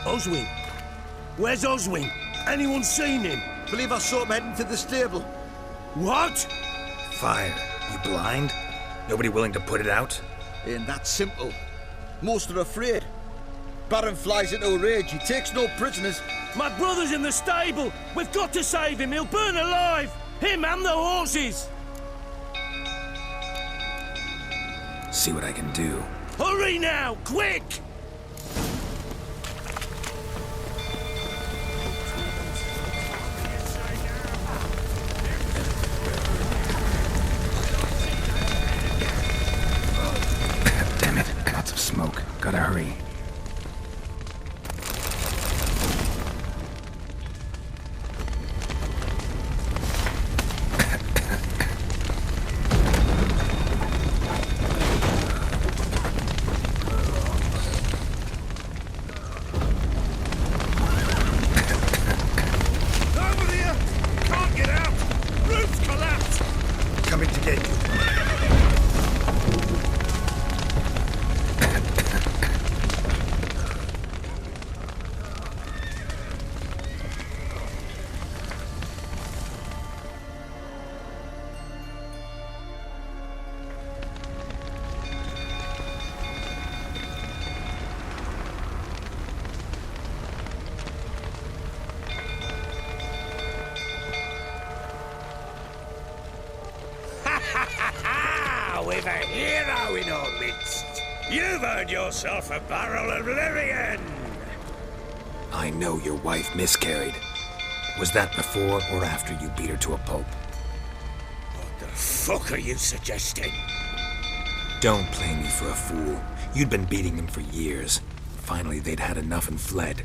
Oswin? Where's Oswin? Anyone seen him? Believe I saw him heading to the stable. What? Fire. You blind? Nobody willing to put it out? Ain't that simple. Most are afraid. Baron flies into a rage. He takes no prisoners. My brother's in the stable. We've got to save him. He'll burn alive. Him and the horses. See what I can do. Hurry now, quick! Damn it, lots of smoke. Gotta hurry. We've a hero in our midst. You've earned yourself a barrel of Lyrian. I know your wife miscarried. Was that before or after you beat her to a pulp? What the fuck are you suggesting? Don't play me for a fool. You'd been beating them for years. Finally, they'd had enough and fled.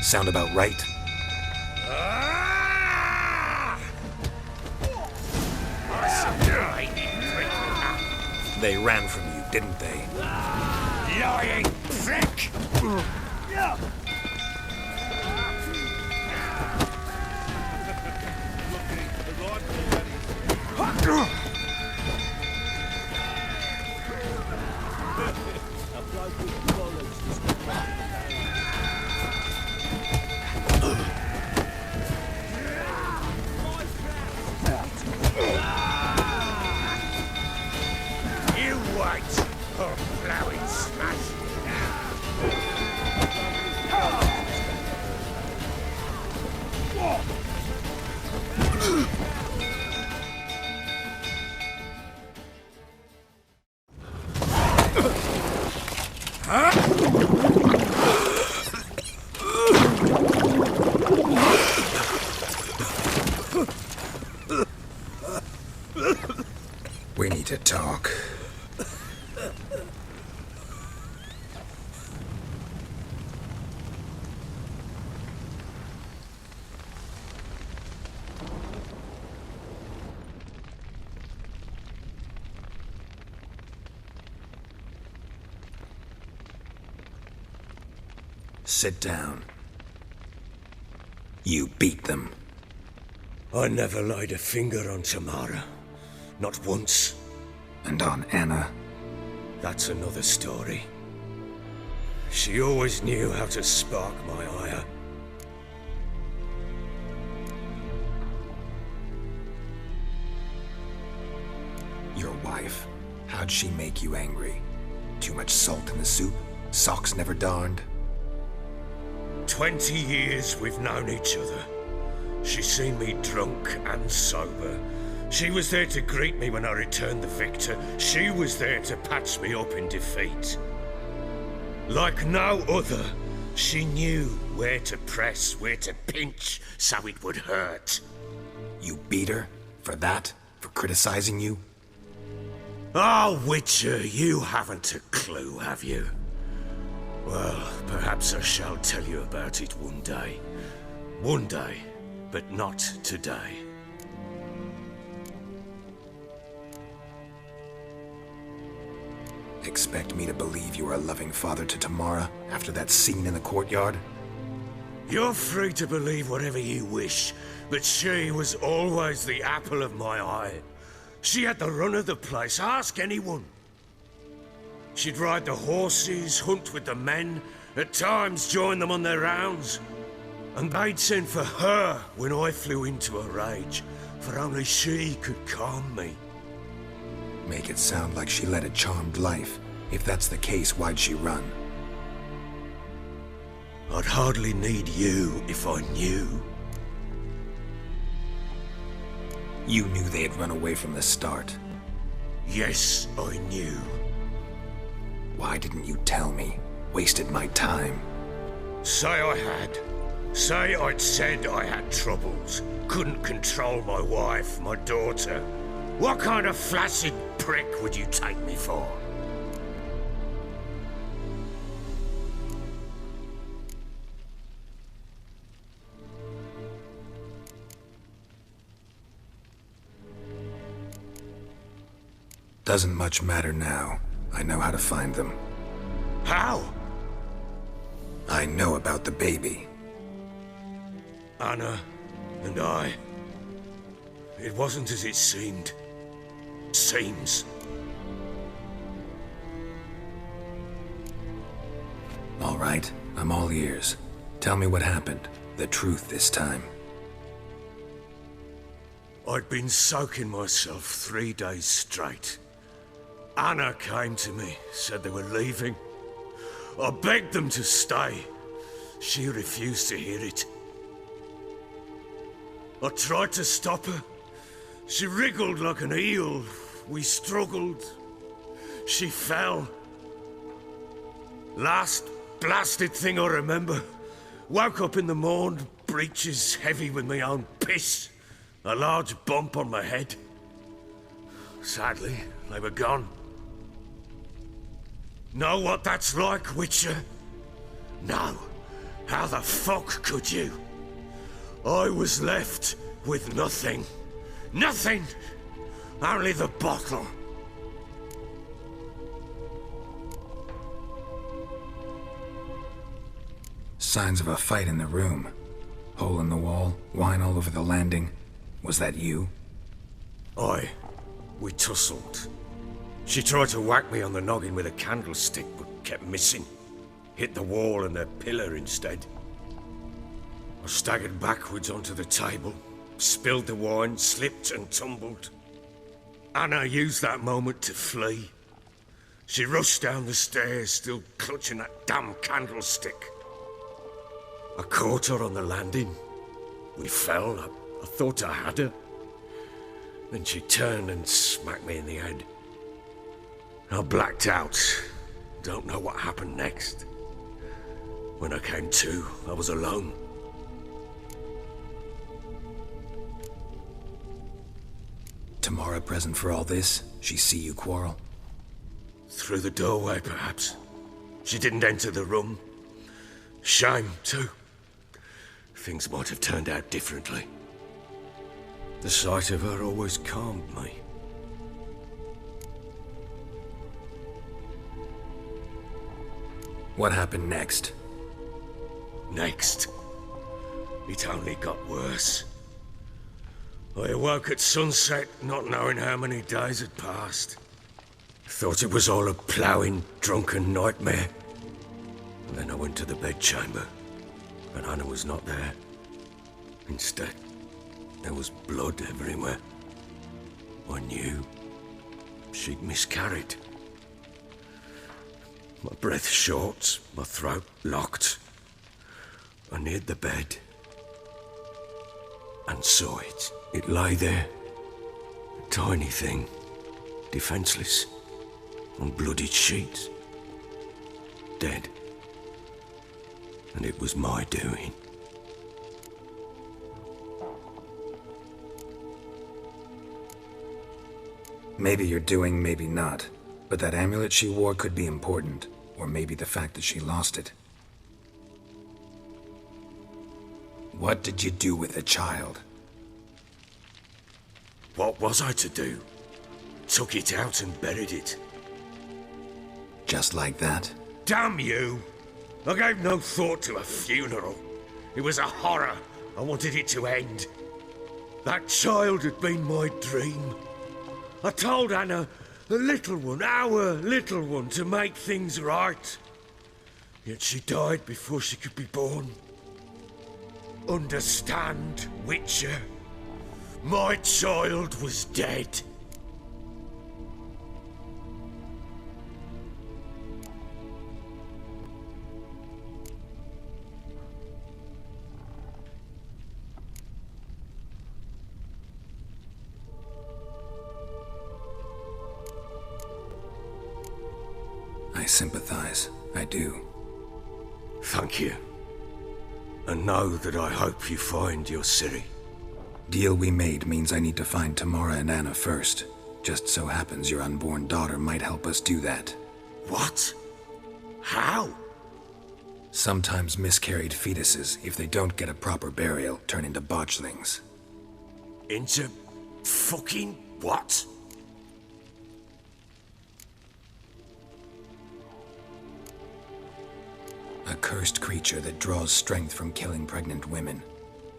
Sound about right? They ran from you, didn't they? Lying prick! need to talk. Sit down. You beat them. I never laid a finger on Tamara. Not once. And on Anna? That's another story. She always knew how to spark my ire. Your wife. How'd she make you angry? Too much salt in the soup? Socks never darned? 20 years we've known each other. She's seen me drunk and sober. She was there to greet me when I returned the victor. She was there to patch me up in defeat. Like no other, she knew where to press, where to pinch, so it would hurt. You beat her? For that? For criticizing you? Oh, Witcher, you haven't a clue, have you? Well, perhaps I shall tell you about it one day. One day, but not today. Expect me to believe you were a loving father to Tamara after that scene in the courtyard? You're free to believe whatever you wish, but she was always the apple of my eye. She had the run of the place, ask anyone. She'd ride the horses, hunt with the men, at times join them on their rounds. And they'd send for her when I flew into a rage, for only she could calm me. Make it sound like she led a charmed life. If that's the case, why'd she run? I'd hardly need you if I knew. You knew they had run away from the start. Yes, I knew. Why didn't you tell me? Wasted my time. Say I had. Say I'd said I had troubles. Couldn't control my wife, my daughter. What kind of flaccid prick would you take me for? Doesn't much matter now. I know how to find them. How? I know about the baby. Anna and I. It wasn't as it seemed. Seems. All right, I'm all ears. Tell me what happened. The truth this time. I'd been soaking myself 3 days straight. Anna came to me, said they were leaving. I begged them to stay. She refused to hear it. I tried to stop her. She wriggled like an eel. We struggled. She fell. Last blasted thing I remember. Woke up in the morn, breeches heavy with my own piss. A large bump on my head. Sadly, they were gone. Know what that's like, Witcher? No. How the fuck could you? I was left with nothing. Nothing! Only the bottle. Signs of a fight in the room. Hole in the wall, wine all over the landing. Was that you? Aye. We tussled. She tried to whack me on the noggin with a candlestick, but kept missing. Hit the wall and a pillar instead. I staggered backwards onto the table, spilled the wine, slipped and tumbled. Anna used that moment to flee. She rushed down the stairs, still clutching that damn candlestick. I caught her on the landing. We fell. I thought I had her. Then she turned and smacked me in the head. I blacked out. Don't know what happened next. When I came to, I was alone. Tamara present for all this? She see you quarrel? Through the doorway, perhaps. She didn't enter the room. Shame, too. Things might have turned out differently. The sight of her always calmed me. What happened next? Next, it only got worse. I awoke at sunset, not knowing how many days had passed. Thought it was all a ploughing, drunken nightmare. And then I went to the bedchamber, but Anna was not there. Instead, there was blood everywhere. I knew she'd miscarried. My breath short, my throat locked. I neared the bed and saw it. It lay there, a tiny thing, defenseless, on bloodied sheets, dead. And it was my doing. Maybe you're doing, maybe not. But that amulet she wore could be important. Or maybe the fact that she lost it. What did you do with the child? What was I to do? Took it out and buried it. Just like that? Damn you! I gave no thought to a funeral. It was a horror. I wanted it to end. That child had been my dream. I told Anna, the little one, our little one, to make things right. Yet she died before she could be born. Understand, Witcher? My child was dead. I sympathize. I do. Thank you. And know that I hope you find your Ciri. Deal we made means I need to find Tamara and Anna first. Just so happens your unborn daughter might help us do that. What? How? Sometimes miscarried fetuses, if they don't get a proper burial, turn into botchlings. Into fucking what? A cursed creature that draws strength from killing pregnant women.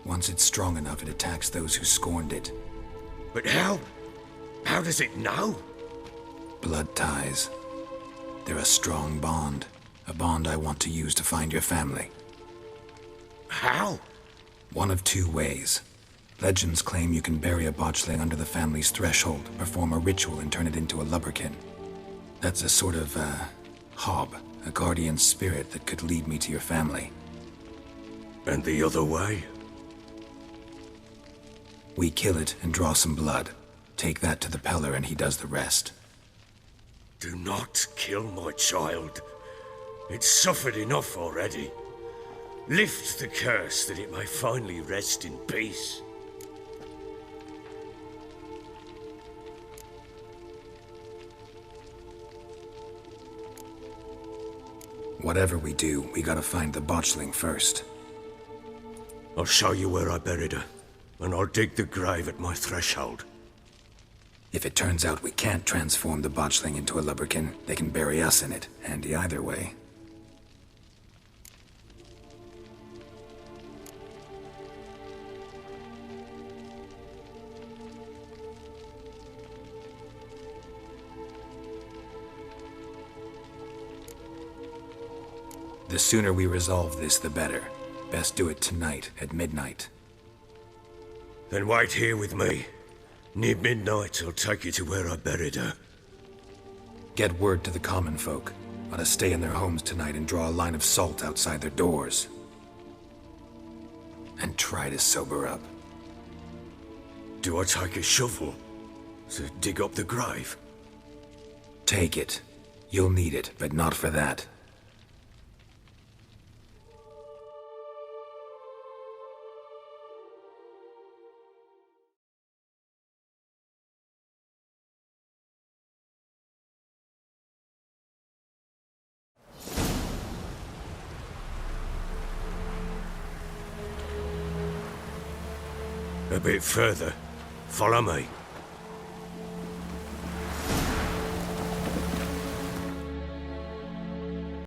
Once it's strong enough, it attacks those who scorned it. But how? How does it know? Blood ties. They're a strong bond. A bond I want to use to find your family. How? One of two ways. Legends claim you can bury a botchling under the family's threshold, perform a ritual, and turn it into a lubberkin. That's a sort of, hob, a guardian spirit that could lead me to your family. And the other way? We kill it and draw some blood. Take that to the Peller and he does the rest. Do not kill my child. It's suffered enough already. Lift the curse that it may finally rest in peace. Whatever we do, we gotta find the botchling first. I'll show you where I buried her, and I'll dig the grave at my threshold. If it turns out we can't transform the botchling into a lubberkin, they can bury us in it. Handy either way. The sooner we resolve this, the better. Best do it tonight, at midnight. Then wait here with me. Near midnight, I'll take you to where I buried her. Get word to the common folk. Ought to stay in their homes tonight and draw a line of salt outside their doors. And try to sober up. Do I take a shovel to dig up the grave? Take it. You'll need it, but not for that. A bit further. Follow me.